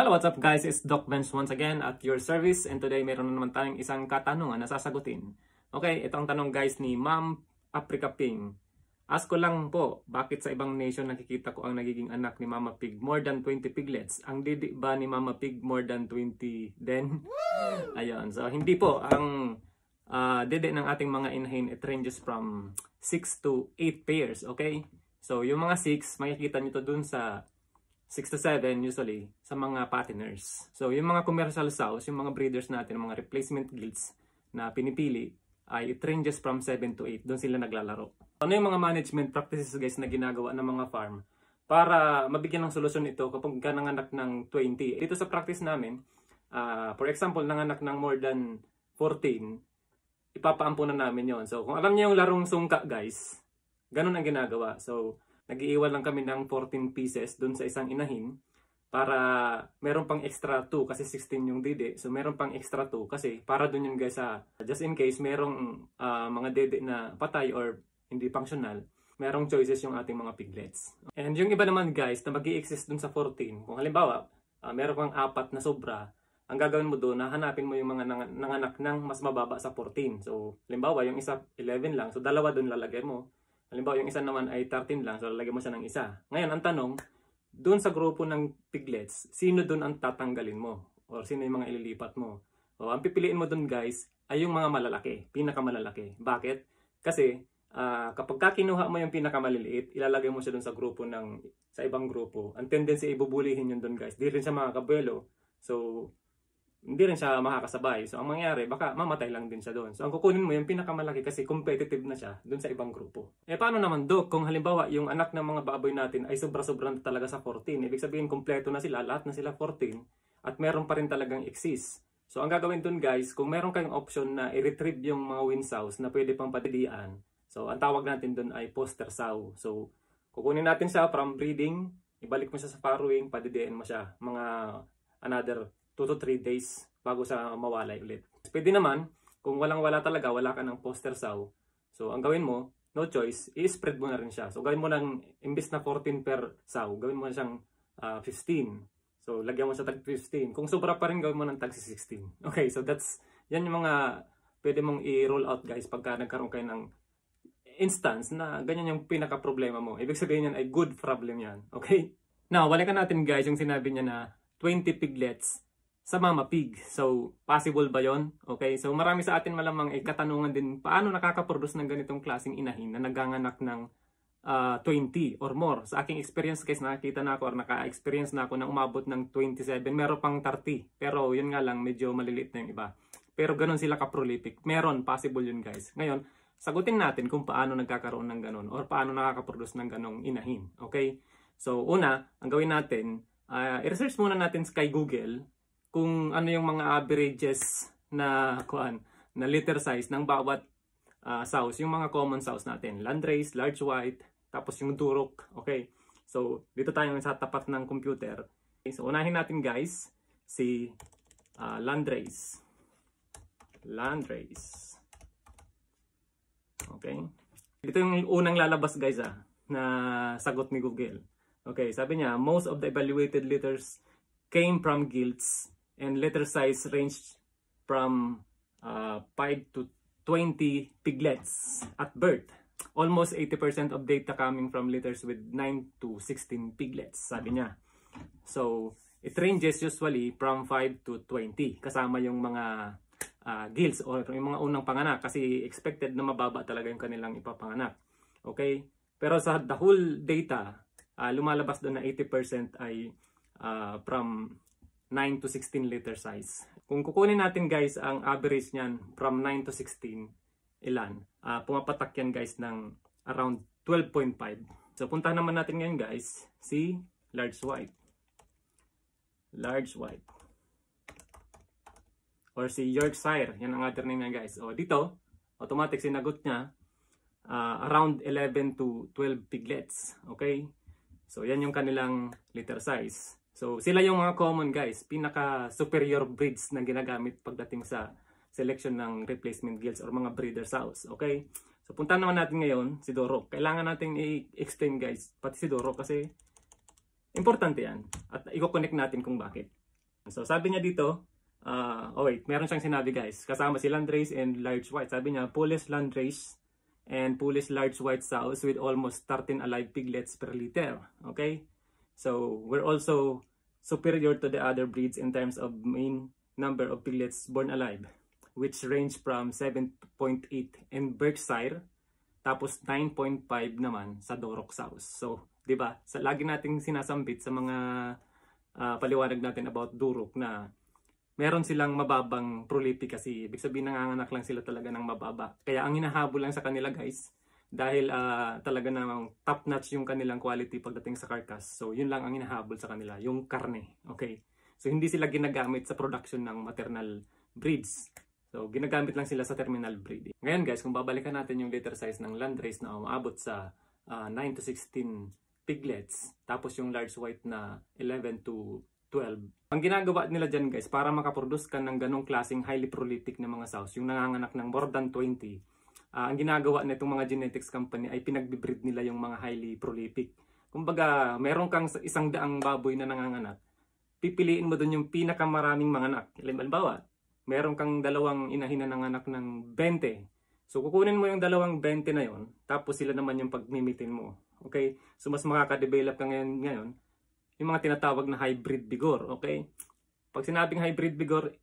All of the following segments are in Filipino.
Hello, what's up guys? It's Doc Bench once again at your service, and today meron na naman tayong isang katanungan na sasagutin. Okay, ito ang tanong guys ni Ma'am Africa Ping. Ask ko lang po, bakit sa ibang nation nakikita ko ang nagiging anak ni Mama Pig more than 20 piglets? Ang didi ba ni Mama Pig more than 20 then? Ayun, so hindi po. Ang didi ng ating mga inahin, it ranges from 6 to 8 pairs, okay? So yung mga 6, makikita nyo to dun sa 6 to 7 usually sa mga patiners. So yung mga commercial sows, yung mga breeders natin, mga replacement gilts na pinipili, ay it ranges from 7 to 8. Doon sila naglalaro. Ano yung mga management practices guys na ginagawa ng mga farm para mabigyan ng solusyon ito kapag ka nanganak ng 20? Dito sa practice namin, for example, nanganak ng more than 14, ipapaampunan namin yon. So kung alam niyo yung larong sungka guys, ganun ang ginagawa. So nag-iiwan lang kami ng 14 pieces dun sa isang inahin para meron pang extra 2 kasi 16 yung dede. So meron pang extra 2 kasi para dun yun guys sa just in case merong mga dede na patay or hindi functional, merong choices yung ating mga piglets. And yung iba naman guys na mag-i-exist dun sa 14, kung halimbawa meron kang 4 na sobra, ang gagawin mo doon, hanapin mo yung mga nanganak ng mas mababa sa 14. So halimbawa yung isa 11 lang, so dalawa dun lalagay mo. Halimbawa, yung isa naman ay 13 lang, so lalagyan mo siya ng isa. Ngayon, ang tanong, doon sa grupo ng piglets, sino doon ang tatanggalin mo? O sino yung mga ililipat mo? O ang pipiliin mo doon guys, ay yung mga malalaki, pinakamalalaki. Bakit? Kasi, kapag kinuha mo yung pinakamaliliit, ilalagay mo siya doon sa grupo sa ibang grupo. Ang tendency ay bubulihin yun doon guys. Di rin siya makakabuelo. So, hindi rin siya makakasabay. So, ang mangyari, baka mamatay lang din siya doon. So, ang kukunin mo yung pinakamalaki kasi competitive na siya doon sa ibang grupo. Paano naman, Dok, kung halimbawa yung anak ng mga baboy natin ay sobra-sobra talaga sa 14? Ibig sabihin, kompleto na sila, lahat na sila 14, at meron pa rin talagang exist. So, ang gagawin doon guys, kung meron kayong option na i-retrieve yung mga win sows na pwede pang padidian, so, ang tawag natin doon ay poster sow. So, kukunin natin siya from breeding, ibalik mo siya sa farrowing, padidian mo siya. Mga another 2 to 3 days bago sa mawalay ulit. Pwede naman, kung walang-wala talaga, wala ka ng poster sow. So, ang gawin mo, no choice, i-spread mo na rin siya. So, gawin mo ng, imbis na 14 per sow, gawin mo na siyang 15. So, lagyan mo sa tag 15. Kung sobra pa rin, gawin mo ng tag 16. Okay, so yan yung mga pwede mong i-roll out guys pagka nagkaroon kayo ng instance na ganyan yung pinaka-problema mo. Ibig sabihin yan ay good problem yan. Okay? Now, balikan natin guys yung sinabi niya na 20 piglets sa Mama Pig. So, possible ba yon? Okay, so marami sa atin malamang ay katanungan din, paano nakaka-produce ng ganitong klaseng inahin na naganganak ng 20 or more? Sa aking experience guys, nakakita na ako or naka-experience na ako na umabot ng 27, meron pang 30. Pero yun nga lang, medyo maliliit na yung iba. Pero ganun sila ka-prolific. Meron, possible yun guys. Ngayon, sagutin natin kung paano nagkakaroon ng ganun or paano nakaka-produce ng ganong inahin. Okay? So, una, ang gawin natin, i-research muna natin kay Google kung ano yung mga averages na litter size ng bawat sows, yung mga common sows natin, landrace, large white, tapos yung durok. Okay, so dito tayo sa tapat ng computer. Okay, so unahin natin guys si landrace. Okay, dito yung unang lalabas guys na sagot ni Google. Okay, sabi niya, most of the evaluated litters came from gilts and litter size ranged from 5 to 20 piglets at birth. Almost 80% of data coming from litters with 9 to 16 piglets, sabi niya. So, it ranges usually from 5 to 20, kasama yung mga gilts or yung mga unang panganak kasi expected na mababa talaga yung kanilang ipapanganak. Okay? Pero sa the whole data, lumalabas doon na 80% ay from 9 to 16 liter size. Kung kukunin natin guys ang average niyan from 9 to 16, ilan? Pumapatak yan guys ng around 12.5. So puntahan naman natin ngayon guys si large white. Or si Yorkshire, yan ang other name niya guys. O dito, automatic sinagot niya around 11 to 12 piglets. Okay? So yan yung kanilang liter size. So, sila yung mga common guys, pinaka-superior breeds na ginagamit pagdating sa selection ng replacement gilts or mga breeder sows. Okay? So, puntahan naman natin ngayon si Durok. Kailangan natin i-explain guys, pati si Durok kasi importante yan. At i-connect natin kung bakit. So sabi niya dito, meron siyang sinabi guys, kasama si Landrace and Large White. Sabi niya, Polish Landrace and Polish Large White sows with almost 13 alive piglets per liter. Okay? So we're also superior to the other breeds in terms of main number of piglets born alive, which range from 7.8 in Berkshire, tapos 9.5 naman sa Duroc sows. So, 'di ba? Lagi nating sinasambit sa mga paliwanag natin about Duroc na meron silang mababang prolific kasi ibig sabihin nanganganak lang sila talaga ng mababa. Kaya ang hinahabol lang sa kanila guys, dahil talaga namang top notch yung kanilang quality pagdating sa carcass. So yun lang ang hinahabol sa kanila, yung karne. Okay? So hindi sila ginagamit sa production ng maternal breeds. So ginagamit lang sila sa terminal breeding. Ngayon guys, kung babalikan natin yung litter size ng Landrace na umaabot sa 9 to 16 piglets, tapos yung Large White na 11 to 12. Ang ginagawa nila dyan guys, para makaproduce ka ng ganong klaseng highly prolific na mga sows, yung nanganganak ng more than 20, ang ginagawa nitong mga genetics company ay pinagbibreed nila yung mga highly prolific. Kumbaga, meron kang 100 baboy na nanganganak, pipiliin mo dun yung pinakamaraming mga anak. Halimbawa, meron kang 2 inahin na nanganak ng 20. So, kukunin mo yung 20 na yon, tapos sila naman yung pagmimitin mo. Okay? So, mas makaka-develop ka ngayon yung mga tinatawag na hybrid vigor. Okay? Pag sinabing hybrid vigor,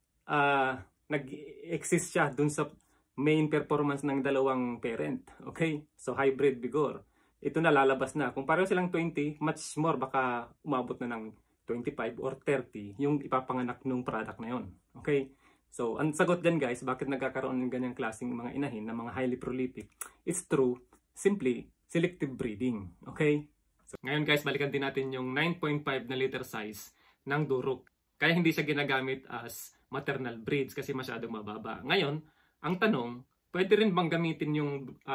nag-exist siya dun sa main performance ng 2 parent. Okay? So, hybrid vigor. Ito na lalabas na. Kung pareho silang 20, much more, baka umabot na ng 25 or 30 yung ipapanganak ng product na yon. Okay? So, ang sagot dyan guys, bakit nagkakaroon ng ganyang klaseng mga inahin na mga highly prolific? It's true, simply, selective breeding. Okay? So, ngayon guys, balikan din natin yung 9.5 na liter size ng Duroc. Kaya hindi siya ginagamit as maternal breeds kasi masyadong mababa. Ngayon, ang tanong, pwede rin bang gamitin yung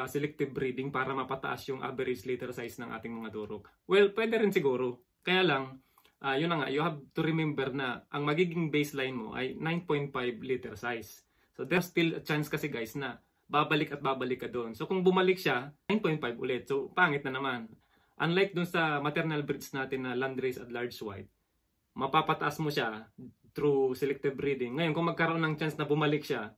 selective breeding para mapataas yung average liter size ng ating mga Duroc? Well, pwede rin siguro. Kaya lang, yun na nga, you have to remember na ang magiging baseline mo ay 9.5 liter size. So there's still a chance kasi guys na babalik at babalik ka doon. So kung bumalik siya, 9.5 ulit. So pangit na naman. Unlike dun sa maternal breeds natin na Landrace at Large White, mapapataas mo siya through selective breeding. Ngayon kung magkaroon ng chance na bumalik siya,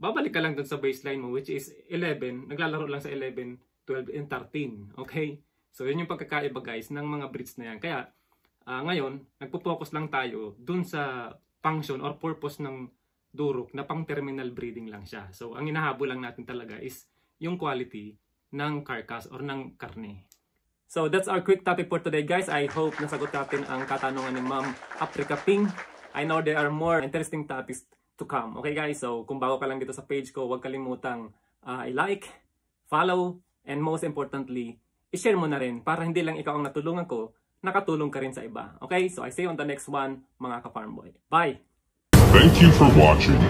babalik ka lang dun sa baseline mo which is 11, naglalaro lang sa 11, 12, and 13. Okay? So yun yung pagkakaiba guys ng mga breeds na yan. Kaya ngayon, nagpo-focus lang tayo dun sa function or purpose ng Duroc na pang terminal breeding lang siya. So ang hinahabol lang natin talaga is yung quality ng carcass or ng karne. So that's our quick topic for today guys. I hope nasagot natin ang katanungan ni Ma'am Africa Ping. I know there are more interesting topics to come. Okay guys, so kung bago ka lang dito sa page ko, huwag kalimutang i-like, follow, and most importantly, i-share mo na rin para hindi lang ikaw ang natulungan ko, nakatulong ka rin sa iba. Okay, so I see you on the next one mga ka-farm boy. Bye! Thank you for watching.